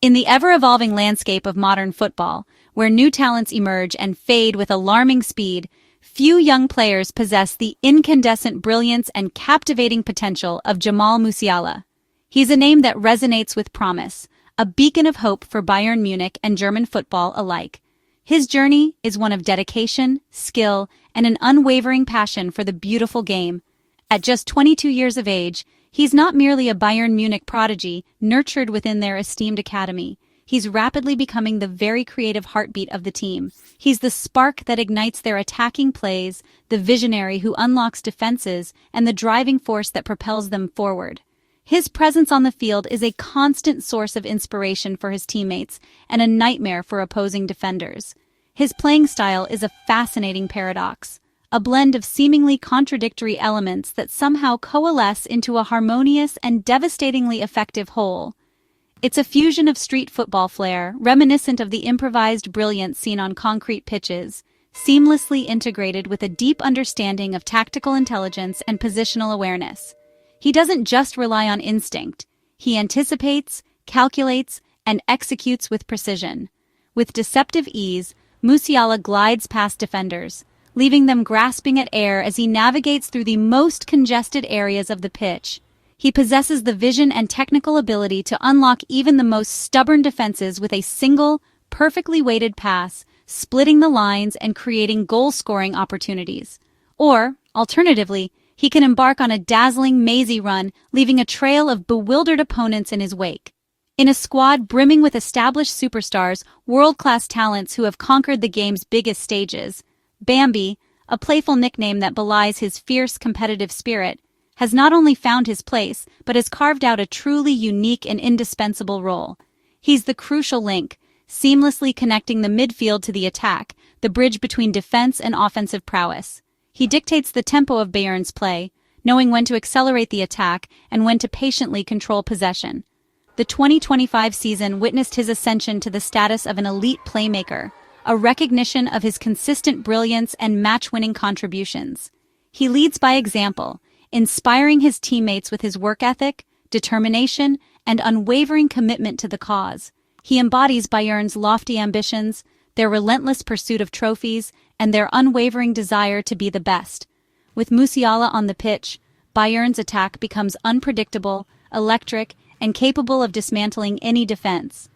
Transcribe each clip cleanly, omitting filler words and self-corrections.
In the ever-evolving landscape of modern football, where new talents emerge and fade with alarming speed, few young players possess the incandescent brilliance and captivating potential of Jamal Musiala. He's a name that resonates with promise, a beacon of hope for Bayern Munich and German football alike. His journey is one of dedication, skill, and an unwavering passion for the beautiful game. At just 22 years of age, he's not merely a Bayern Munich prodigy nurtured within their esteemed academy. He's rapidly becoming the very creative heartbeat of the team. He's the spark that ignites their attacking plays, the visionary who unlocks defenses, and the driving force that propels them forward. His presence on the field is a constant source of inspiration for his teammates and a nightmare for opposing defenders. His playing style is a fascinating paradox, a blend of seemingly contradictory elements that somehow coalesce into a harmonious and devastatingly effective whole. It's a fusion of street football flair, reminiscent of the improvised brilliance seen on concrete pitches, seamlessly integrated with a deep understanding of tactical intelligence and positional awareness. He doesn't just rely on instinct. He anticipates, calculates, and executes with precision. With deceptive ease, Musiala glides past defenders, leaving them grasping at air as he navigates through the most congested areas of the pitch. He possesses the vision and technical ability to unlock even the most stubborn defenses with a single, perfectly weighted pass, splitting the lines and creating goal-scoring opportunities. Or, alternatively, he can embark on a dazzling, mazy run, leaving a trail of bewildered opponents in his wake. In a squad brimming with established superstars, world-class talents who have conquered the game's biggest stages, Bambi, a playful nickname that belies his fierce competitive spirit, has not only found his place, but has carved out a truly unique and indispensable role. He's the crucial link, seamlessly connecting the midfield to the attack, the bridge between defense and offensive prowess. He dictates the tempo of Bayern's play, knowing when to accelerate the attack and when to patiently control possession. The 2025 season witnessed his ascension to the status of an elite playmaker, a recognition of his consistent brilliance and match-winning contributions. He leads by example, inspiring his teammates with his work ethic, determination, and unwavering commitment to the cause. He embodies Bayern's lofty ambitions, their relentless pursuit of trophies, and their unwavering desire to be the best. With Musiala on the pitch, Bayern's attack becomes unpredictable, electric, and capable of dismantling any defense.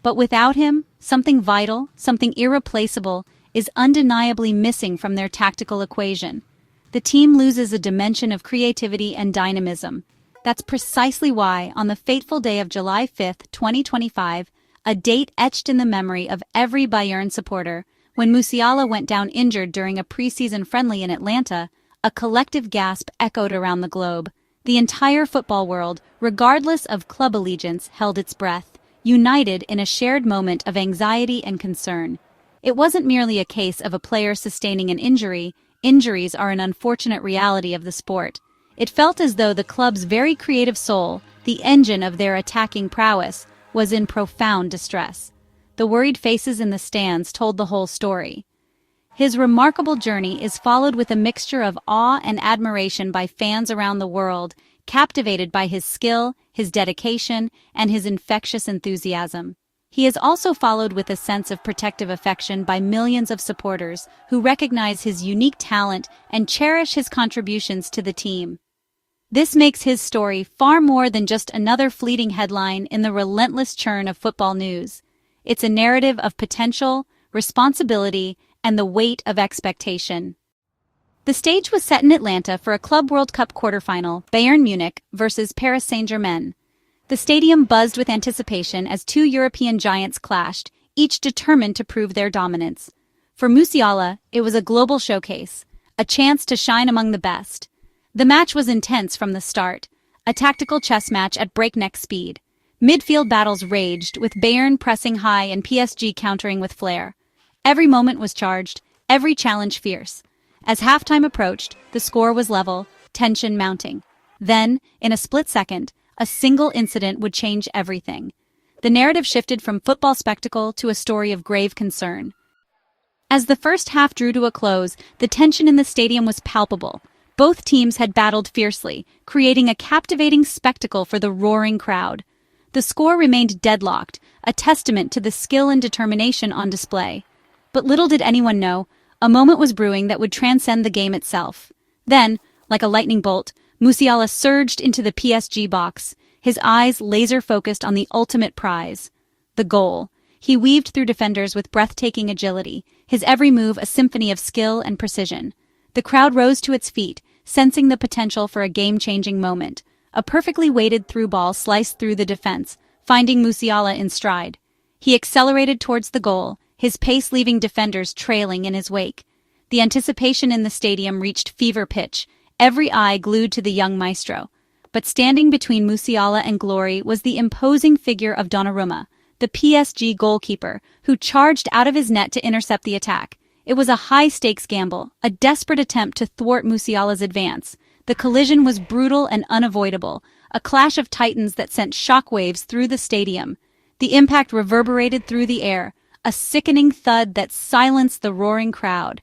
But without him, something vital, something irreplaceable, is undeniably missing from their tactical equation. The team loses a dimension of creativity and dynamism. That's precisely why, on the fateful day of July 5, 2025, a date etched in the memory of every Bayern supporter, when Musiala went down injured during a preseason friendly in Atlanta, a collective gasp echoed around the globe. The entire football world, regardless of club allegiance, held its breath, united in a shared moment of anxiety and concern. It wasn't merely a case of a player sustaining an injury. Injuries are an unfortunate reality of the sport. It felt as though the club's very creative soul, the engine of their attacking prowess, was in profound distress. The worried faces in the stands told the whole story. His remarkable journey is followed with a mixture of awe and admiration by fans around the world, captivated by his skill, his dedication, and his infectious enthusiasm. He is also followed with a sense of protective affection by millions of supporters who recognize his unique talent and cherish his contributions to the team. This makes his story far more than just another fleeting headline in the relentless churn of football news. It's a narrative of potential, responsibility, and the weight of expectation. The stage was set in Atlanta for a Club World Cup quarterfinal, Bayern Munich versus Paris Saint-Germain. The stadium buzzed with anticipation as two European giants clashed, each determined to prove their dominance. For Musiala, it was a global showcase, a chance to shine among the best. The match was intense from the start, a tactical chess match at breakneck speed. Midfield battles raged, with Bayern pressing high and PSG countering with flair. Every moment was charged, every challenge fierce. As halftime approached, the score was level, tension mounting. Then, in a split second, a single incident would change everything. The narrative shifted from football spectacle to a story of grave concern. As the first half drew to a close, the tension in the stadium was palpable. Both teams had battled fiercely, creating a captivating spectacle for the roaring crowd. The score remained deadlocked, a testament to the skill and determination on display. But little did anyone know, a moment was brewing that would transcend the game itself. Then, like a lightning bolt, Musiala surged into the PSG box, his eyes laser-focused on the ultimate prize, the goal. He weaved through defenders with breathtaking agility, his every move a symphony of skill and precision. The crowd rose to its feet, sensing the potential for a game-changing moment. A perfectly weighted through ball sliced through the defense, finding Musiala in stride. He accelerated towards the goal, his pace leaving defenders trailing in his wake. The anticipation in the stadium reached fever pitch, every eye glued to the young maestro. But standing between Musiala and glory was the imposing figure of Donnarumma, the PSG goalkeeper, who charged out of his net to intercept the attack. It was a high-stakes gamble, a desperate attempt to thwart Musiala's advance. The collision was brutal and unavoidable, a clash of titans that sent shockwaves through the stadium. The impact reverberated through the air, a sickening thud that silenced the roaring crowd.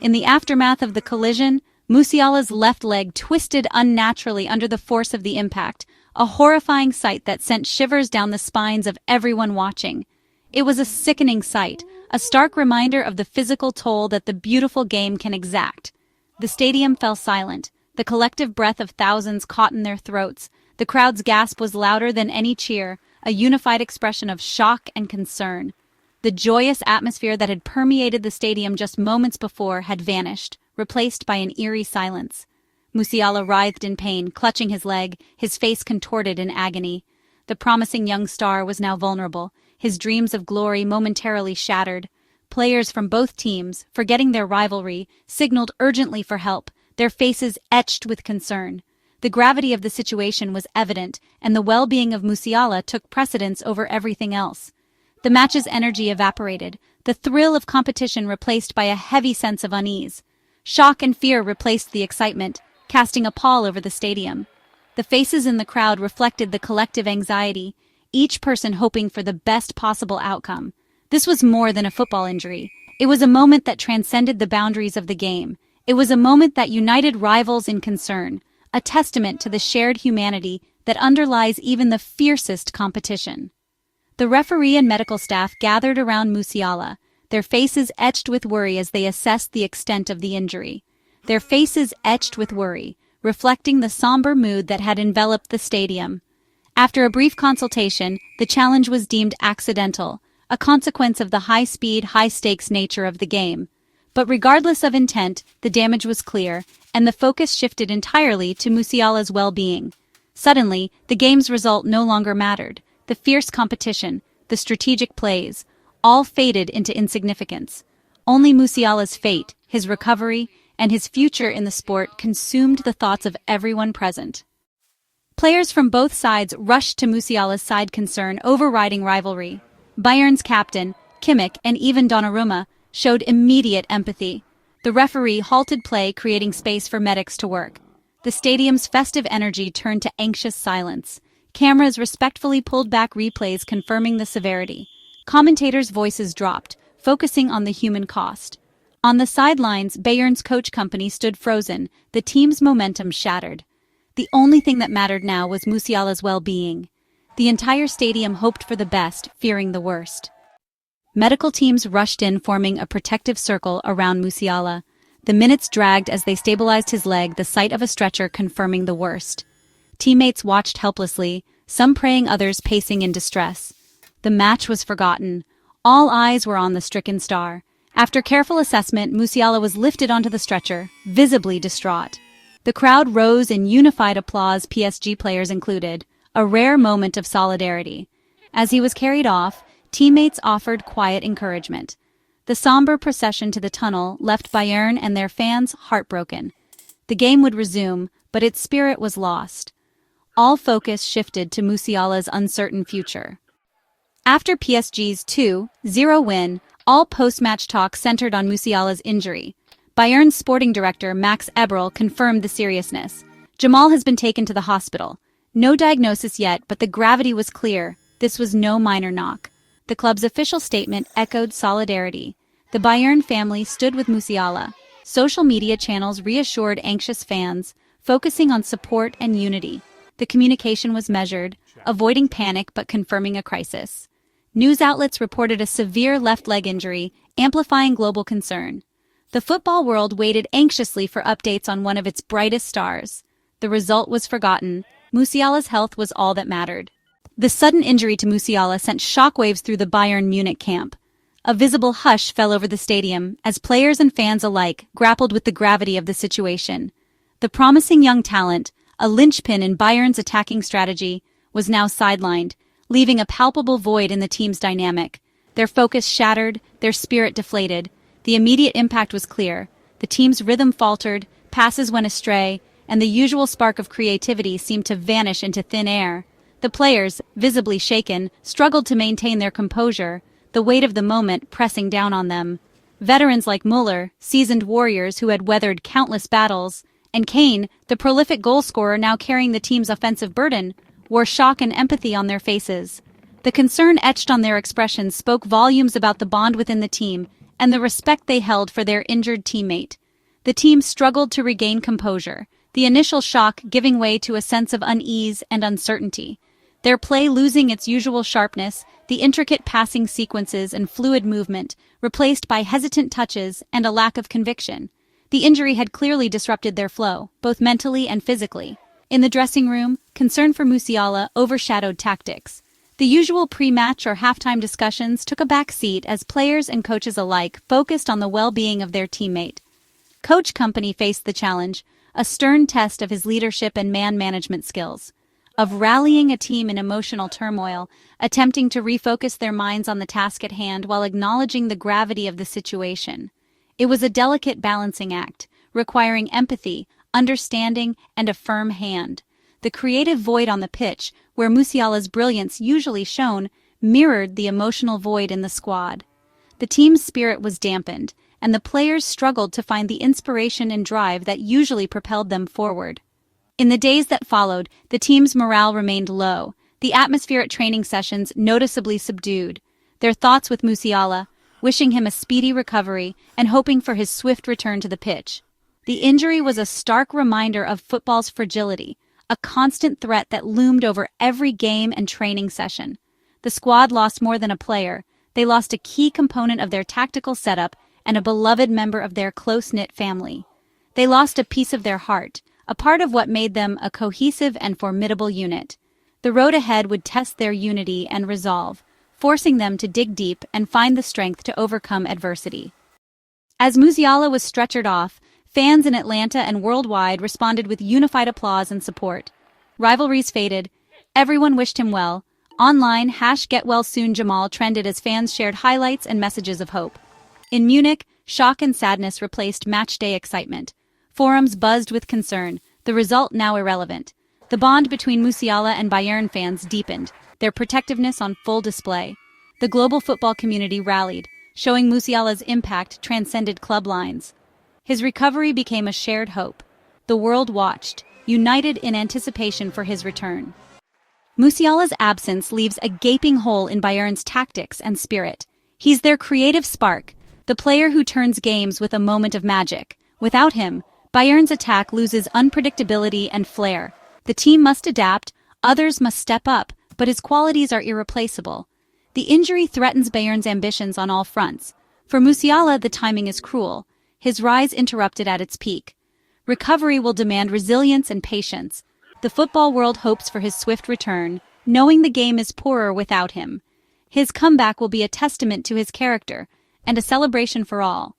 In the aftermath of the collision, Musiala's left leg twisted unnaturally under the force of the impact, a horrifying sight that sent shivers down the spines of everyone watching. It was a sickening sight, a stark reminder of the physical toll that the beautiful game can exact. The stadium fell silent, the collective breath of thousands caught in their throats. The crowd's gasp was louder than any cheer, a unified expression of shock and concern. The joyous atmosphere that had permeated the stadium just moments before had vanished, replaced by an eerie silence. Musiala writhed in pain, clutching his leg, his face contorted in agony. The promising young star was now vulnerable, his dreams of glory momentarily shattered. Players from both teams, forgetting their rivalry, signaled urgently for help, their faces etched with concern. The gravity of the situation was evident, and the well-being of Musiala took precedence over everything else. The match's energy evaporated, the thrill of competition replaced by a heavy sense of unease. Shock and fear replaced the excitement, casting a pall over the stadium. The faces in the crowd reflected the collective anxiety, each person hoping for the best possible outcome. This was more than a football injury. It was a moment that transcended the boundaries of the game. It was a moment that united rivals in concern, a testament to the shared humanity that underlies even the fiercest competition. The referee and medical staff gathered around Musiala, their faces etched with worry as they assessed the extent of the injury. Their faces etched with worry, reflecting the somber mood that had enveloped the stadium. After a brief consultation, the challenge was deemed accidental, a consequence of the high-speed, high-stakes nature of the game. But regardless of intent, the damage was clear, and the focus shifted entirely to Musiala's well-being. Suddenly, the game's result no longer mattered. The fierce competition, the strategic plays, all faded into insignificance. Only Musiala's fate, his recovery, and his future in the sport consumed the thoughts of everyone present. Players from both sides rushed to Musiala's side, concern overriding rivalry. Bayern's captain, Kimmich, and even Donnarumma showed immediate empathy. The referee halted play, creating space for medics to work. The stadium's festive energy turned to anxious silence. Cameras respectfully pulled back replays confirming the severity. Commentators' voices dropped, focusing on the human cost. On the sidelines, Bayern's coach company stood frozen, the team's momentum shattered. The only thing that mattered now was Musiala's well-being. The entire stadium hoped for the best, fearing the worst. Medical teams rushed in, forming a protective circle around Musiala. The minutes dragged as they stabilized his leg, the sight of a stretcher confirming the worst. Teammates watched helplessly, some praying, others pacing in distress. The match was forgotten. All eyes were on the stricken star. After careful assessment, Musiala was lifted onto the stretcher, visibly distraught. The crowd rose in unified applause, PSG players included, a rare moment of solidarity. As he was carried off, teammates offered quiet encouragement. The somber procession to the tunnel left Bayern and their fans heartbroken. The game would resume, but its spirit was lost. All focus shifted to Musiala's uncertain future. After PSG's 2-0 win, all post-match talk centered on Musiala's injury. Bayern's sporting director, Max Eberl, confirmed the seriousness. Jamal has been taken to the hospital. No diagnosis yet, but the gravity was clear. This was no minor knock. The club's official statement echoed solidarity. The Bayern family stood with Musiala. Social media channels reassured anxious fans, focusing on support and unity. The communication was measured, avoiding panic but confirming a crisis. News outlets reported a severe left leg injury, amplifying global concern. The football world waited anxiously for updates on one of its brightest stars. The result was forgotten. Musiala's health was all that mattered. The sudden injury to Musiala sent shockwaves through the Bayern Munich camp. A visible hush fell over the stadium as players and fans alike grappled with the gravity of the situation. The promising young talent, a linchpin in Bayern's attacking strategy, was now sidelined, leaving a palpable void in the team's dynamic. Their focus shattered, their spirit deflated. The immediate impact was clear. The team's rhythm faltered, passes went astray, and the usual spark of creativity seemed to vanish into thin air. The players, visibly shaken, struggled to maintain their composure, the weight of the moment pressing down on them. Veterans like Müller, seasoned warriors who had weathered countless battles, and Kane, the prolific goal-scorer now carrying the team's offensive burden, wore shock and empathy on their faces. The concern etched on their expressions spoke volumes about the bond within the team and the respect they held for their injured teammate. The team struggled to regain composure, the initial shock giving way to a sense of unease and uncertainty. Their play losing its usual sharpness, the intricate passing sequences and fluid movement, replaced by hesitant touches and a lack of conviction. The injury had clearly disrupted their flow, both mentally and physically. In the dressing room, concern for Musiala overshadowed tactics. The usual pre-match or halftime discussions took a back seat as players and coaches alike focused on the well-being of their teammate. Coach Kompany faced the challenge, a stern test of his leadership and man management skills, of rallying a team in emotional turmoil, attempting to refocus their minds on the task at hand while acknowledging the gravity of the situation. It was a delicate balancing act, requiring empathy, understanding, and a firm hand. The creative void on the pitch, where Musiala's brilliance usually shone, mirrored the emotional void in the squad. The team's spirit was dampened, and the players struggled to find the inspiration and drive that usually propelled them forward. In the days that followed, the team's morale remained low, the atmosphere at training sessions noticeably subdued. Their thoughts with Musiala, wishing him a speedy recovery and hoping for his swift return to the pitch. The injury was a stark reminder of football's fragility, a constant threat that loomed over every game and training session. The squad lost more than a player. They lost a key component of their tactical setup and a beloved member of their close-knit family. They lost a piece of their heart, a part of what made them a cohesive and formidable unit. The road ahead would test their unity and resolve, forcing them to dig deep and find the strength to overcome adversity. As Musiala was stretchered off, fans in Atlanta and worldwide responded with unified applause and support. Rivalries faded. Everyone wished him well. Online, #GetWellSoonJamal trended as fans shared highlights and messages of hope. In Munich, shock and sadness replaced match-day excitement. Forums buzzed with concern, the result now irrelevant. The bond between Musiala and Bayern fans deepened, their protectiveness on full display. The global football community rallied, showing Musiala's impact transcended club lines. His recovery became a shared hope. The world watched, united in anticipation for his return. Musiala's absence leaves a gaping hole in Bayern's tactics and spirit. He's their creative spark, the player who turns games with a moment of magic. Without him, Bayern's attack loses unpredictability and flair. The team must adapt, others must step up, but his qualities are irreplaceable. The injury threatens Bayern's ambitions on all fronts. For Musiala, the timing is cruel, his rise interrupted at its peak. Recovery will demand resilience and patience. The football world hopes for his swift return, knowing the game is poorer without him. His comeback will be a testament to his character and a celebration for all.